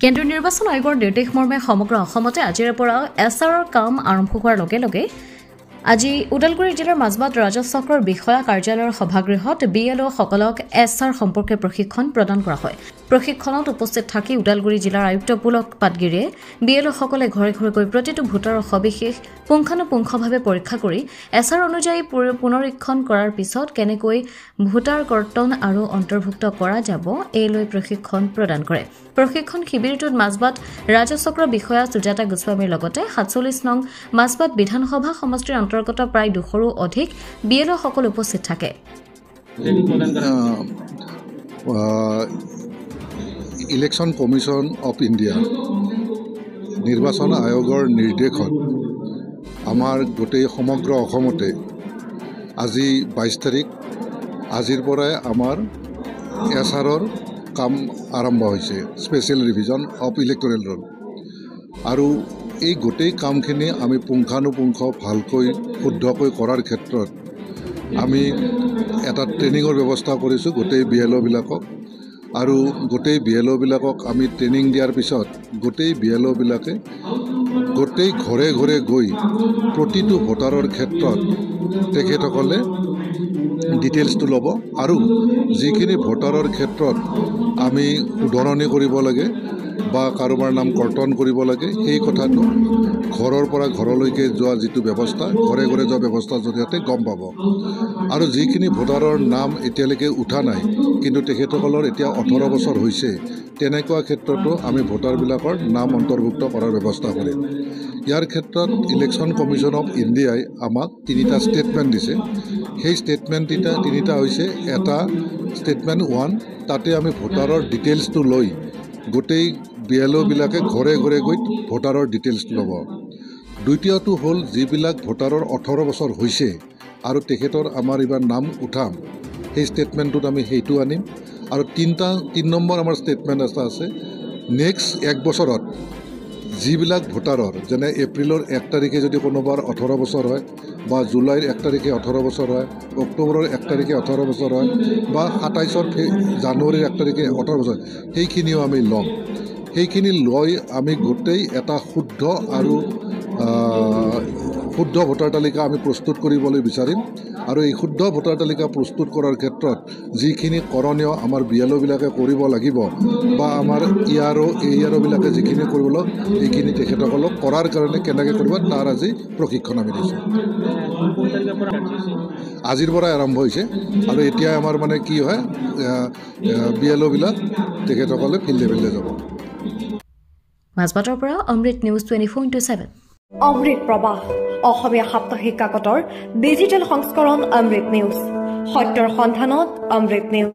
কেন্দ্ৰীয় নিৰ্বাচন আয়োগৰ নিৰ্দেশ মৰ্মে সমগ্ৰ অসমতে আজিৰ পৰা এছআৰৰ কাম আৰম্ভ হোৱাৰ লগে লগে আজি ওদালগুৰি জিলাৰ মাজবাট ৰাজচক্ৰৰ বিষয়া কাৰ্যালয়ৰ সভাগৃহত বিএলঅসকলক এছআৰ সম্পৰ্কে প্ৰশিক্ষণ প্ৰদান কৰা হয়। প্ৰশিক্ষণত উপস্থিত থাকি ওদালগুৰি জিলাৰ আয়ুক্ত পুলক পাটগিৰিয়ে বিএলঅসকলে ঘৰে ঘৰে গৈ প্ৰতিটো ভোটাৰৰ সবিশেষ পুংখানুপুংখভাৱে পৰীক্ষা কৰি এছআৰ অনুযায়ী পুনৰীক্ষণ কৰাৰ পিছত কেনেকৈ ভোটাৰ কৰ্তন আৰু অন্তৰ্ভুক্ত কৰা যাব এই লৈ প্ৰশিক্ষণ প্ৰদান কৰে। প্ৰশিক্ষণ শিবিৰটোত মাজবাট ৰাজচক্ৰ বিষয়া সুজাতা গোস্বামীৰ লগতে ৪৭ নং মাজবাট বিধানসভা সমষ্টিৰ অন্তৰ্গত প্ৰায় ২০০ৰো অধিক বিএলঅসকল উপস্থিত থাকে। ইলেকশ্যন কমিশ্যন অফ ইণ্ডিয়া নিৰ্বাচন আয়োগৰ নিৰ্দেশত আমাৰ গোটেই সমগ্ৰ অসমতে আজি ২২ তাৰিখ আজিৰ পৰাই আমাৰ এছআৰৰ কাম আৰম্ভ হৈছে, special revision of electoral roll. আৰু এই গোটেই কামখিনি আমি পুংখানুপুংখ ভালকৈ শুদ্ধকৈ কৰাৰ ক্ষেত্ৰত আমি এটা ট্ৰেইনিঙৰ ব্যৱস্থা কৰিছোঁ গোটেই বিএলঅ'বিলাকক। আৰু গোটেই বিএলঅ'বিলাকক আমি ট্ৰেইনিং দিয়াৰ পিছত গোটেই বিএলঅ'বিলাকে গোটেই ঘৰে ঘৰে গৈ প্ৰতিটো ভোটাৰৰ ক্ষেত্ৰত তেখেতসকলে ডিটেইলছটো ল'ব আৰু যিখিনি ভোটাৰৰ ক্ষেত্ৰত আমি শুধৰণি কৰিব লাগে বা কাৰোবাৰ নাম কৰ্তন কৰিব লাগে সেই কথাটো ঘৰৰ পৰা ঘৰলৈকে যোৱা যিটো ব্যৱস্থা, ঘৰে ঘৰে যোৱা ব্যৱস্থাৰ জৰিয়তে গম পাব। আৰু যিখিনি ভোটাৰৰ নাম এতিয়ালৈকে উঠা নাই কিন্তু তেখেতসকলৰ এতিয়া ১৮ বছৰ হৈছে, তেনেকুৱা ক্ষেত্ৰতো আমি ভোটাৰবিলাকৰ নাম অন্তৰ্ভুক্ত কৰাৰ ব্যৱস্থা কৰিম। ইয়াৰ ক্ষেত্ৰত ইলেকশ্যন কমিশ্যন অফ ইণ্ডিয়াই আমাক ৩টা ষ্টেটমেণ্ট দিছে। সেই ষ্টেটমেণ্ট তিনিটা হৈছে, এটা ষ্টেটমেণ্ট 1, তাতে আমি ভোটাৰৰ ডিটেইলছটো লৈ গোটেই বিএলঅ'বিলাকে ঘৰে ঘৰে গৈ ভোটাৰৰ ডিটেইলছটো ল'ব। দ্বিতীয়টো হ'ল যিবিলাক ভোটাৰৰ ১৮ বছৰ হৈছে আৰু তেখেতৰ আমাৰ এইবাৰ নাম উঠাম, সেই ষ্টেটমেণ্টটোত আমি সেইটো আনিম। আৰু ৩ নম্বৰ আমাৰ ষ্টেটমেণ্ট এটা আছে, নেক্সট ১ বছৰত যিবিলাক ভোটাৰৰ, যেনে এপ্ৰিলৰ ১ তাৰিখে যদি কোনোবাৰ ১৮ বছৰ হয় বা জুলাইৰ ১ তাৰিখে ১৮ বছৰ হয়, অক্টোবৰৰ ১ তাৰিখে ১৮ বছৰ হয় বা ২৭ জানুৱাৰীৰ ১ তাৰিখে ১৮ বছৰ, সেইখিনিও আমি ল'ম। সেইখিনি লৈ আমি গোটেই এটা শুদ্ধ ভোটাৰ তালিকা আমি প্ৰস্তুত কৰিবলৈ বিচাৰিম। আৰু এই শুদ্ধ ভোটাৰ তালিকা প্ৰস্তুত কৰাৰ ক্ষেত্ৰত যিখিনি কৰণীয় আমাৰ বিএলঅ'বিলাকে কৰিব লাগিব বা আমাৰ AROবিলাকে যিখিনি কৰিব লাগিব সেইখিনি তেখেতসকলক কৰাৰ কাৰণে কেনেকৈ কৰিব তাৰ আজি প্ৰশিক্ষণ আমি দিছোঁ। আজিৰ পৰাই আৰম্ভ হৈছে আৰু এতিয়া আমাৰ মানে কি হয়, বিএলঅ'বিলাক তেখেতসকলে ফিল্ডে ফিল্ডে যাব। মাজবাটৰ পৰা অমৃত নিউজ 24/7। অমৃত প্ৰবাহ, অসমীয়া সাপ্তাহিক কাকতৰ ডিজিটেল সংস্কৰণ অমৃত নিউজ, সত্যৰ সন্ধানত অমৃত নিউজ।